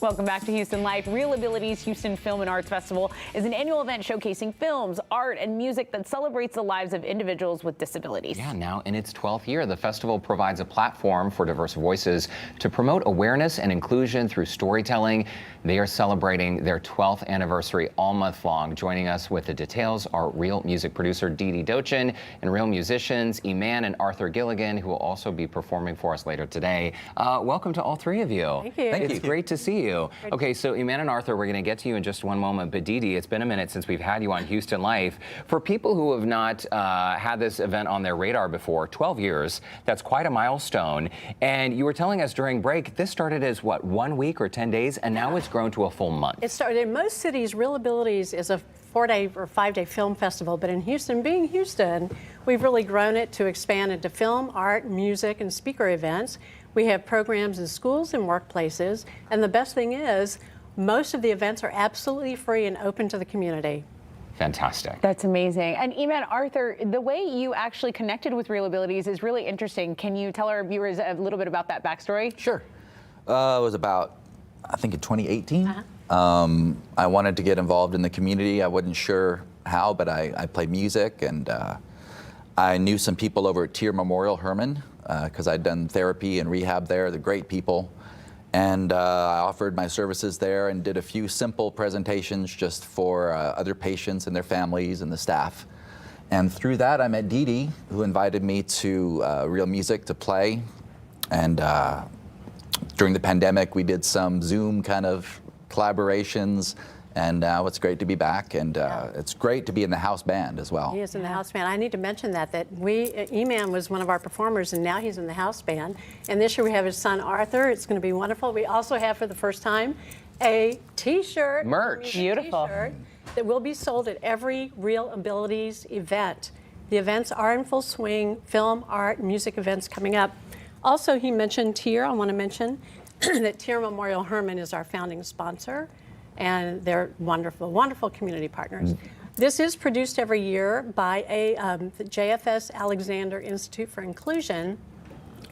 Welcome back to Houston Life. ReelAbilities Houston Film and Arts Festival is an annual event showcasing films, art, and music that celebrates the lives of individuals with disabilities. Yeah, now in its 12th year, the festival provides a platform for diverse voices to promote awareness and inclusion through storytelling. They are celebrating their 12th anniversary all month long. Joining us with the details are Reel music producer Dee Dochin and Reel musicians Eman and Arthur Gilligan, who will also be performing for us later today. Welcome to all three of you. Thank you. It's great to see you. Okay, so Eman and Arthur, we're going to get to you in just one moment, but Dee, it's been a minute since we've had you on Houston Life. For people who have not had this event on their radar before, 12 years, that's quite a milestone. And you were telling us during break, this started as what, 1 week or 10 days, and now it's grown to a full month. It started in most cities. ReelAbilities is a 4-day or 5-day film festival, but in Houston, being Houston, we've really grown it to expand into film, art, music, and speaker events. We have programs in schools and workplaces, and the best thing is, most of the events are absolutely free and open to the community. Fantastic. That's amazing. And Eman, Arthur, the way you actually connected with ReelAbilities is really interesting. Can you tell our viewers a little bit about that backstory? Sure. It was about, I think, in 2018. I wanted to get involved in the community. I wasn't sure how, but I played music, and I knew some people over at Tier Memorial Herman, because I'd done therapy and rehab there. They're great people. And I offered my services there and did a few simple presentations just for other patients and their families and the staff. And through that, I met Dee, who invited me to Reel Music to play. And during the pandemic, we did some Zoom kind of collaborations. And now it's great to be back, and it's great to be in the house band as well. He is in the house band. I need to mention that Eman was one of our performers, and now he's in the house band. And this year we have his son Arthur. It's going to be wonderful. We also have for the first time a T-shirt, merch, beautiful, T-shirt that will be sold at every ReelAbilities event. The events are in full swing: film, art, music events coming up. Also, he mentioned Tier. I want to mention that Tier Memorial Herman is our founding sponsor. And they're wonderful, wonderful community partners. This is produced every year by the JFS Alexander Institute for Inclusion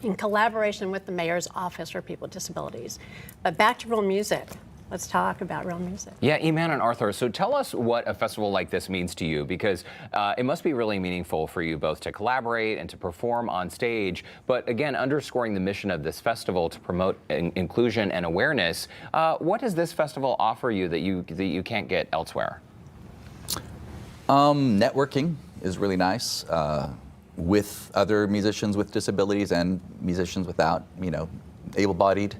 in collaboration with the Mayor's Office for People with Disabilities. But back to Reel Music. Let's talk about Reel Music. Yeah, Eman and Arthur, so tell us what a festival like this means to you, because it must be really meaningful for you both to collaborate and to perform on stage, but again, underscoring the mission of this festival to promote inclusion and awareness. What does this festival offer you that you can't get elsewhere? Networking is really nice with other musicians with disabilities and musicians without, able-bodied.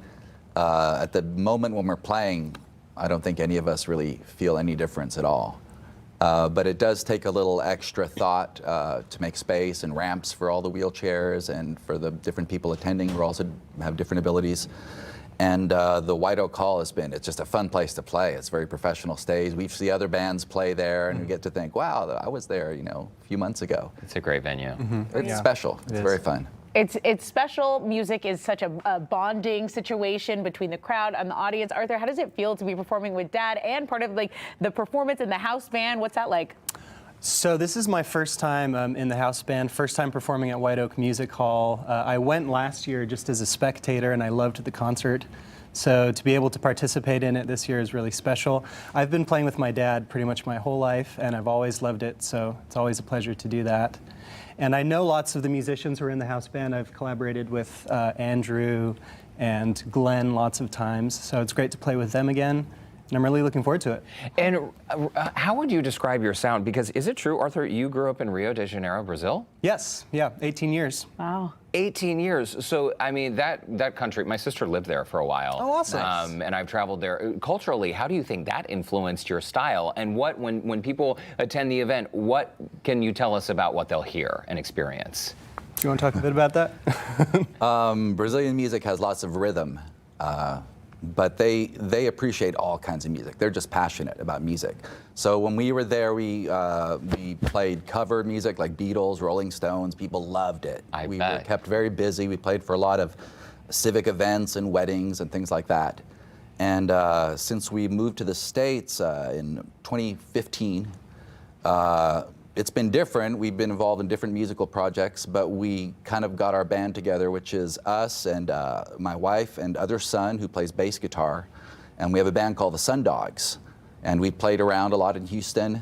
At the moment when we're playing, I don't think any of us really feel any difference at all. But it does take a little extra thought to make space and ramps for all the wheelchairs and for the different people attending who also have different abilities. And the White Oak Hall it's just a fun place to play. It's a very professional stage. We see other bands play there, and we get to think, wow, I was there, a few months ago. It's a great venue. It's special. It's very fun. It's special. Music is such a bonding situation between the crowd and the audience. Arthur, how does it feel to be performing with Dad and part of the performance in the house band? What's that like? So this is my first time in the house band, first time performing at White Oak Music Hall. I went last year just as a spectator, and I loved the concert. So to be able to participate in it this year is really special. I've been playing with my dad pretty much my whole life, and I've always loved it, so it's always a pleasure to do that. And I know lots of the musicians who are in the house band. I've collaborated with Andrew and Glenn lots of times, so it's great to play with them again. And I'm really looking forward to it. And how would you describe your sound? Because is it true, Arthur, you grew up in Rio de Janeiro, Brazil? Yes, yeah, 18 years. Wow. 18 years. So, I mean, that country, my sister lived there for a while. Oh, awesome. And I've traveled there. Culturally, how do you think that influenced your style? And when people attend the event, what can you tell us about what they'll hear and experience? Do you want to talk a bit about that? Brazilian music has lots of rhythm. But they appreciate all kinds of music. They're just passionate about music. So when we were there, we played cover music like Beatles, Rolling Stones. People loved it. We were kept very busy. We played for a lot of civic events and weddings and things like that. And since we moved to the States in 2015, it's been different. We've been involved in different musical projects, but we kind of got our band together, which is us and my wife and other son who plays bass guitar. And we have a band called the Sun Dogs. And we played around a lot in Houston.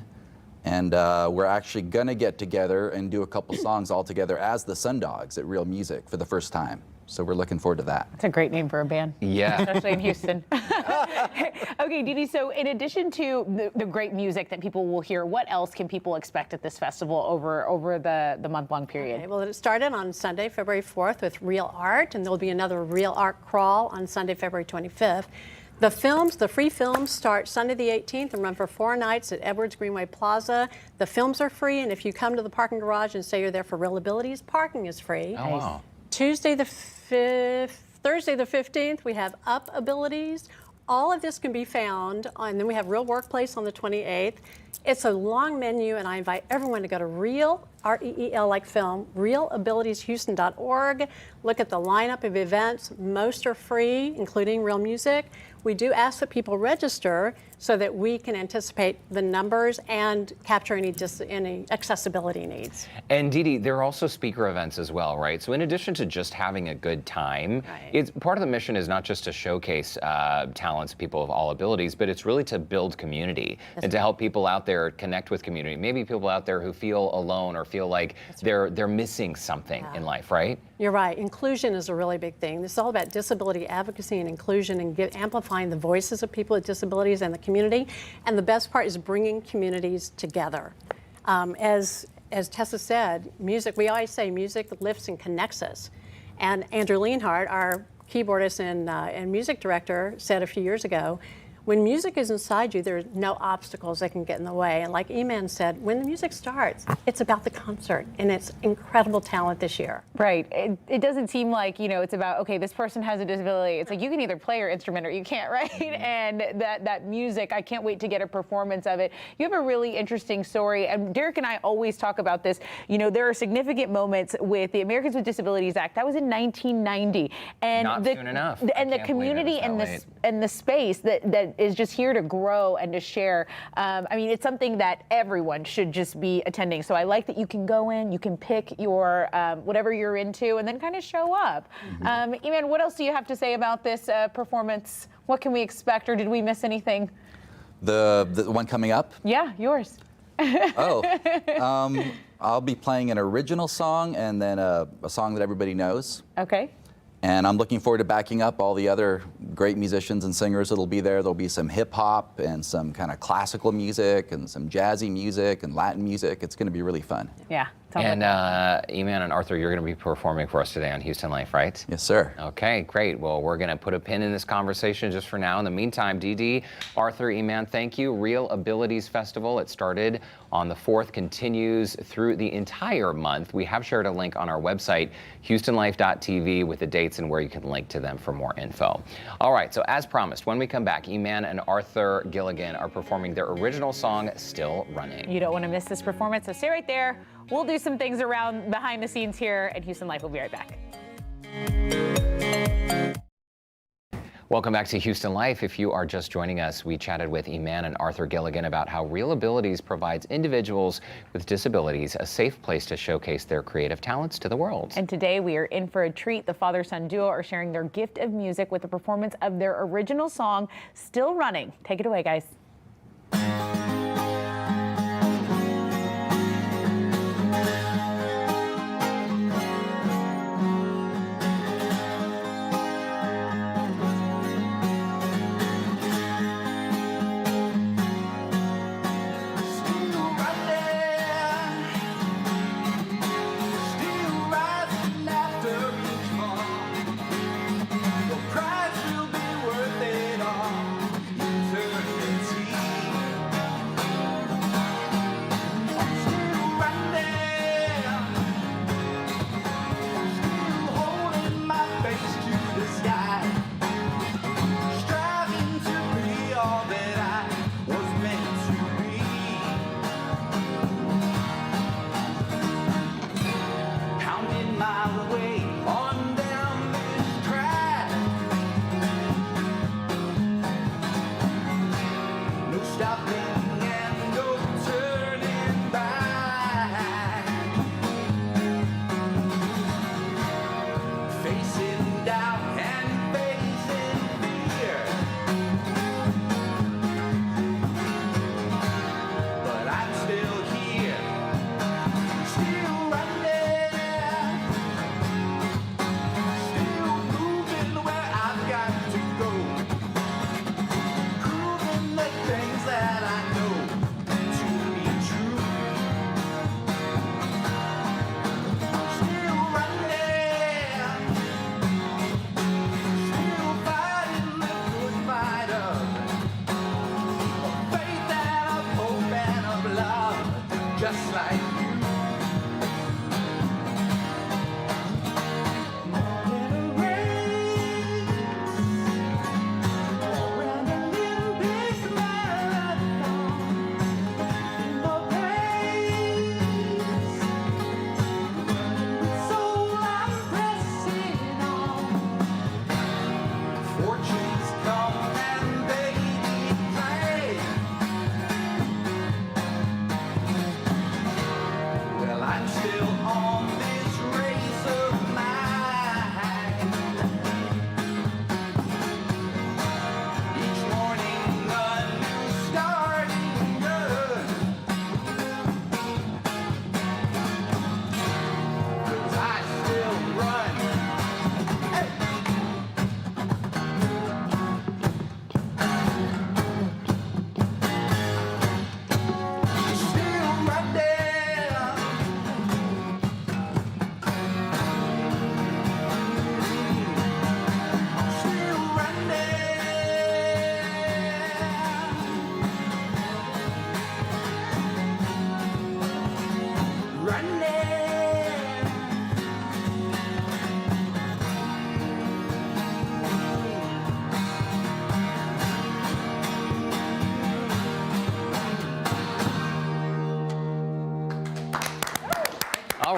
And we're actually going to get together and do a couple songs all together as the Sun Dogs at Real Music for the first time. So we're looking forward to that. It's a great name for a band. Yeah. Especially in Houston. Okay, Dee Dee, so in addition to the great music that people will hear, what else can people expect at this festival over the month-long period? Okay, well, it started on Sunday, February 4th with Real Art, and there'll be another Real Art Crawl on Sunday, February 25th. The free films start Sunday the 18th and run for 4 nights at Edwards Greenway Plaza. The films are free, and if you come to the parking garage and say you're there for ReelAbilities, parking is free. Oh, wow. Thursday the 15th, we have ReelAbilities. All of this can be found, and then we have Real Workplace on the 28th. It's a long menu, and I invite everyone to go to Reel, R-E-E-L like film, ReelAbilitiesHouston.org. Look at the lineup of events. Most are free, including Real Music. We do ask that people register so that we can anticipate the numbers and capture any accessibility needs. And Dee Dee, there are also speaker events as well, right? So in addition to just having a good time, it's part of the mission is not just to showcase talents, people of all abilities, but it's really to build community and to help people out there connect with community. Maybe people out there who feel alone or feel like they're missing something in life, right? You're right. Inclusion is a really big thing. This is all about disability advocacy and inclusion and amplifying the voices of people with disabilities and the community. And the best part is bringing communities together. As Tessa said, music, we always say music lifts and connects us. And Andrew Lienhardt, our keyboardist and music director, said a few years ago, when music is inside you, there are no obstacles that can get in the way. And like Eman said, when the music starts, it's about the concert, and it's incredible talent this year. Right. It doesn't seem like, it's about, okay, this person has a disability. It's like you can either play your instrument or you can't, right? And that music, I can't wait to get a performance of it. You have a really interesting story, and Derek and I always talk about this. There are significant moments with the Americans with Disabilities Act. That was in 1990. And Not soon enough. And the community and the space that is just here to grow and to share. I mean, it's something that everyone should just be attending. So I like that you can go in, you can pick your whatever you're into, and then kind of show up. Eman, what else do you have to say about this performance? What can we expect, or did we miss anything? The one coming up? Yeah, yours. I'll be playing an original song and then a song that everybody knows. Okay. And I'm looking forward to backing up all the other great musicians and singers that'll be there. There'll be some hip hop and some kind of classical music and some jazzy music and Latin music. It's going to be really fun. Yeah. And Eman and Arthur, you're going to be performing for us today on Houston Life, right? Yes, sir. Okay, great. Well, we're going to put a pin in this conversation just for now. In the meantime, Dee Dee, Arthur, Eman, thank you. ReelAbilities Festival, it started on the 4th, continues through the entire month. We have shared a link on our website, HoustonLife.tv, with the dates and where you can link to them for more info. All right, so as promised, when we come back, Eman and Arthur Gilligan are performing their original song, Still Running. You don't want to miss this performance, so stay right there. We'll do some things around behind the scenes here at Houston Life. We'll be right back. Welcome back to Houston Life. If you are just joining us, we chatted with Eman and Arthur Gilligan about how ReelAbilities provides individuals with disabilities a safe place to showcase their creative talents to the world. And today we are in for a treat. The father-son duo are sharing their gift of music with a performance of their original song, Still Running. Take it away, guys. Price will be worth it all. Eternity.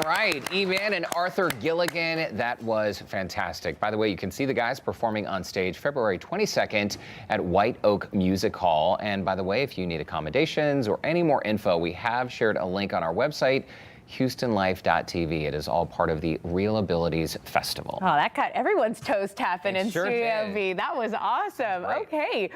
right, Eman and Arthur Gilligan, that was fantastic. By the way, you can see the guys performing on stage February 22nd at White Oak Music Hall. And by the way, if you need accommodations or any more info, we have shared a link on our website, HoustonLife.tv. It is all part of the ReelAbilities Festival. Oh, that got everyone's toes tapping It in sure Studio did. B. That was awesome. Right. Okay.